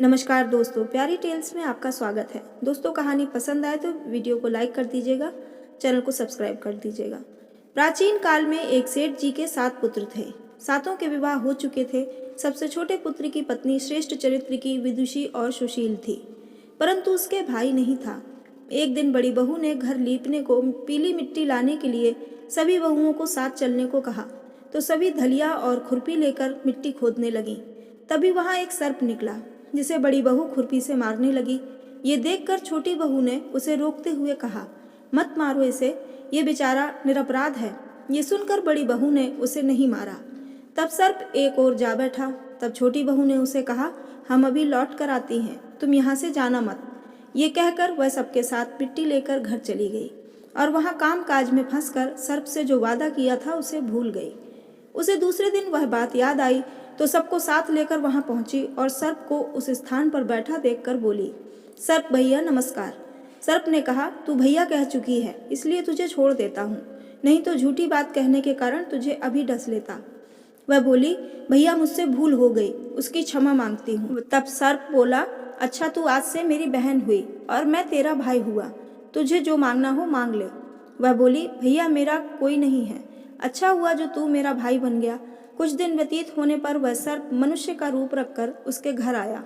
नमस्कार दोस्तों, प्यारी टेल्स में आपका स्वागत है। दोस्तों, कहानी पसंद आए तो वीडियो को लाइक कर दीजिएगा, चैनल को सब्सक्राइब कर दीजिएगा। प्राचीन काल में एक सेठ जी के 7 पुत्र थे। सातों के विवाह हो चुके थे। सबसे छोटे पुत्र की पत्नी श्रेष्ठ चरित्र की, विदुषी और सुशील थी, परंतु उसके भाई नहीं था। एक दिन बड़ी बहू ने घर लीपने को पीली मिट्टी लाने के लिए सभी बहुओं को साथ चलने को कहा, तो सभी धलिया और खुरपी लेकर मिट्टी खोदने लगी। तभी वहाँ एक सर्प निकला, जिसे बड़ी बहू खुरपी से मारने लगी। ये देखकर छोटी बहू ने उसे रोकते हुए कहा, मत मारो इसे, ये बेचारा निरपराध है। ये सुनकर बड़ी बहू ने उसे नहीं मारा। तब सर्प एक ओर जा बैठा। तब छोटी बहू ने उसे कहा, हम अभी लौट कर आती हैं, तुम यहाँ से जाना मत। ये कहकर वह सबके साथ मिट्टी लेकर घर चली गई और वहाँ काम काज में फंसकर सर्प से जो वादा किया था उसे भूल गई। उसे दूसरे दिन वह बात याद आई तो सबको साथ लेकर वहां पहुंची और सर्प को उस स्थान पर बैठा देखकर बोली, सर्प भैया नमस्कार। सर्प ने कहा, तू भैया कह चुकी है, इसलिए तुझे छोड़ देता हूँ, नहीं तो झूठी बात कहने के कारण तुझे अभी डस लेता। वह बोली, भैया मुझसे भूल हो गई, उसकी क्षमा मांगती हूँ। तब सर्प बोला, अच्छा तू आज से मेरी बहन हुई और मैं तेरा भाई हुआ, तुझे जो मांगना हो मांग ले। वह बोली, भैया मेरा कोई नहीं है, अच्छा हुआ जो तू मेरा भाई बन गया। कुछ दिन व्यतीत होने पर वह सर्प मनुष्य का रूप रखकर उसके घर आया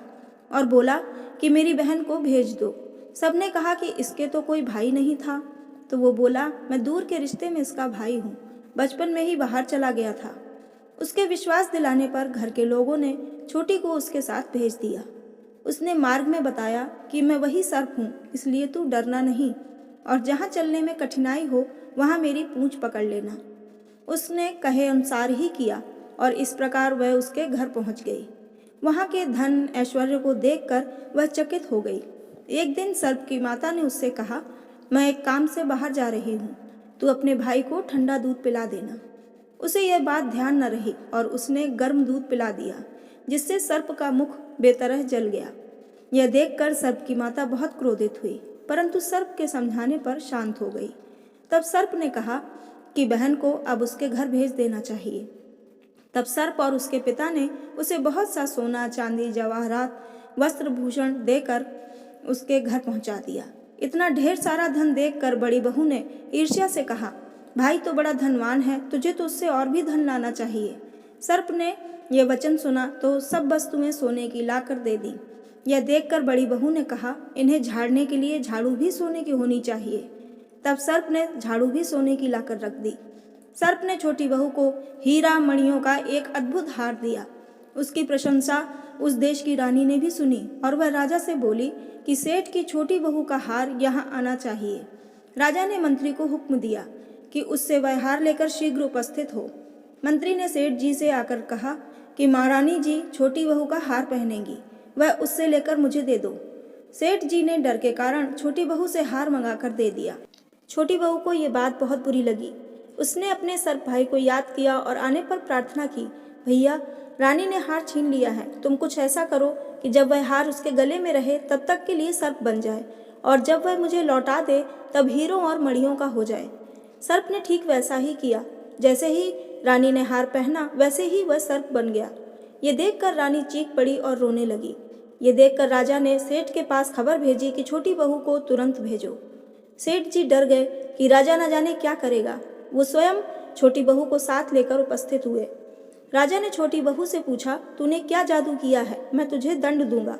और बोला कि मेरी बहन को भेज दो। सबने कहा कि इसके तो कोई भाई नहीं था, तो वो बोला, मैं दूर के रिश्ते में इसका भाई हूँ, बचपन में ही बाहर चला गया था। उसके विश्वास दिलाने पर घर के लोगों ने छोटी को उसके साथ भेज दिया। उसने मार्ग में बताया कि मैं वही सर्प हूँ, इसलिए तू डरना नहीं, और जहाँ चलने में कठिनाई हो वहाँ मेरी पूंछ पकड़ लेना। उसने कहे अनुसार ही किया और इस प्रकार वह उसके घर पहुंच गई। वहां के धन ऐश्वर्य को देखकर वह चकित हो गई। एक दिन सर्प की माता ने उससे कहा, मैं एक काम से बाहर जा रही हूँ, तू अपने भाई को ठंडा दूध पिला देना। उसे यह बात ध्यान न रही और उसने गर्म दूध पिला दिया, जिससे सर्प का मुख बेतरह जल गया। यह देखकर सर्प की माता बहुत क्रोधित हुई, परंतु सर्प के समझाने पर शांत हो गई। तब सर्प ने कहा कि बहन को अब उसके घर भेज देना चाहिए। तब सर्प और उसके पिता ने उसे बहुत सा सोना, चांदी, जवाहरात, वस्त्र भूषण देकर उसके घर पहुंचा दिया। इतना ढेर सारा धन देखकर बड़ी बहू ने ईर्ष्या से कहा, भाई तो बड़ा धनवान है, तुझे तो उससे और भी धन लाना चाहिए। सर्प ने यह वचन सुना तो सब वस्तुएं सोने की लाकर दे दी। यह देखकर बड़ी बहू ने कहा, इन्हें झाड़ने के लिए झाड़ू भी सोने की होनी चाहिए। तब सर्प ने झाड़ू भी सोने की लाकर रख दी। सर्प ने छोटी बहू को हीरा मणियों का एक अद्भुत हार दिया। उसकी प्रशंसा उस देश की रानी ने भी सुनी और वह राजा से बोली कि सेठ की छोटी बहू का हार यहाँ आना चाहिए। राजा ने मंत्री को हुक्म दिया कि उससे वह हार लेकर शीघ्र उपस्थित हो। मंत्री ने सेठ जी से आकर कहा कि महारानी जी छोटी बहू का हार पहनेंगी, वह उससे लेकर मुझे दे दो। सेठ जी ने डर के कारण छोटी बहू से हार मंगाकर दे दिया। छोटी बहू को ये बात बहुत बुरी लगी। उसने अपने सर्प भाई को याद किया और आने पर प्रार्थना की, भैया रानी ने हार छीन लिया है, तुम कुछ ऐसा करो कि जब वह हार उसके गले में रहे तब तक के लिए सर्प बन जाए, और जब वह मुझे लौटा दे तब हीरों और मणियों का हो जाए। सर्प ने ठीक वैसा ही किया। जैसे ही रानी ने हार पहना वैसे ही वह सर्प बन गया। ये देखकर रानी चीख पड़ी और रोने लगी। ये देखकर राजा ने सेठ के पास खबर भेजी कि छोटी बहू को तुरंत भेजो। सेठ जी डर गए कि राजा न जाने क्या करेगा। वो स्वयं छोटी बहू को साथ लेकर उपस्थित हुए। राजा ने छोटी बहू से पूछा, तूने क्या जादू किया है, मैं तुझे दंड दूंगा।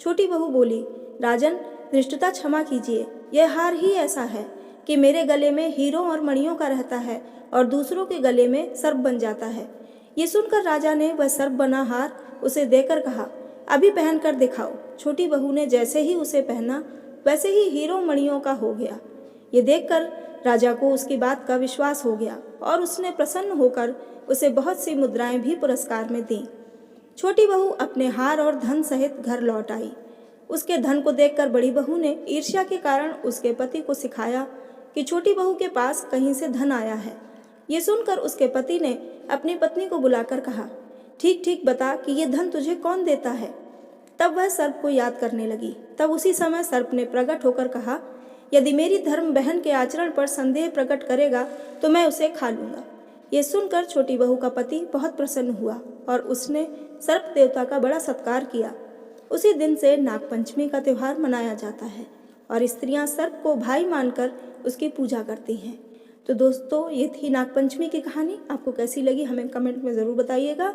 छोटी बहू बोली, राजन धृष्टता क्षमा कीजिए, यह हार ही ऐसा है कि मेरे गले में हीरों और मणियों का रहता है और दूसरों के गले में सर्प बन जाता है। ये सुनकर राजा ने वह सर्प बना हार उसे देकर कहा, अभी पहन कर दिखाओ। छोटी बहू ने जैसे ही उसे पहना वैसे ही हीरों मणियों का हो गया। ये देखकर राजा को उसकी बात का विश्वास हो गया और उसने प्रसन्न होकर उसे बहुत सी मुद्राएं भी पुरस्कार में दी। छोटी बहू अपने हार और धन सहित घर लौट आई। उसके धन को देखकर बड़ी बहू ने ईर्ष्या के कारण उसके पति को सिखाया कि छोटी बहू के पास कहीं से धन आया है। ये सुनकर उसके पति ने अपनी पत्नी को बुलाकर कहा, ठीक ठीक बता कि ये धन तुझे कौन देता है। तब वह सर्प को याद करने लगी। तब उसी समय सर्प ने प्रकट होकर कहा, यदि मेरी धर्म बहन के आचरण पर संदेह प्रकट करेगा तो मैं उसे खा लूंगा। ये सुनकर छोटी बहू का पति बहुत प्रसन्न हुआ और उसने सर्प देवता का बड़ा सत्कार किया। उसी दिन से नागपंचमी का त्यौहार मनाया जाता है और स्त्रियां सर्प को भाई मानकर उसकी पूजा करती हैं। तो दोस्तों, ये थी नागपंचमी की कहानी। आपको कैसी लगी हमें कमेंट में ज़रूर बताइएगा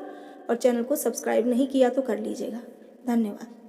और चैनल को सब्सक्राइब नहीं किया तो कर लीजिएगा। धन्यवाद।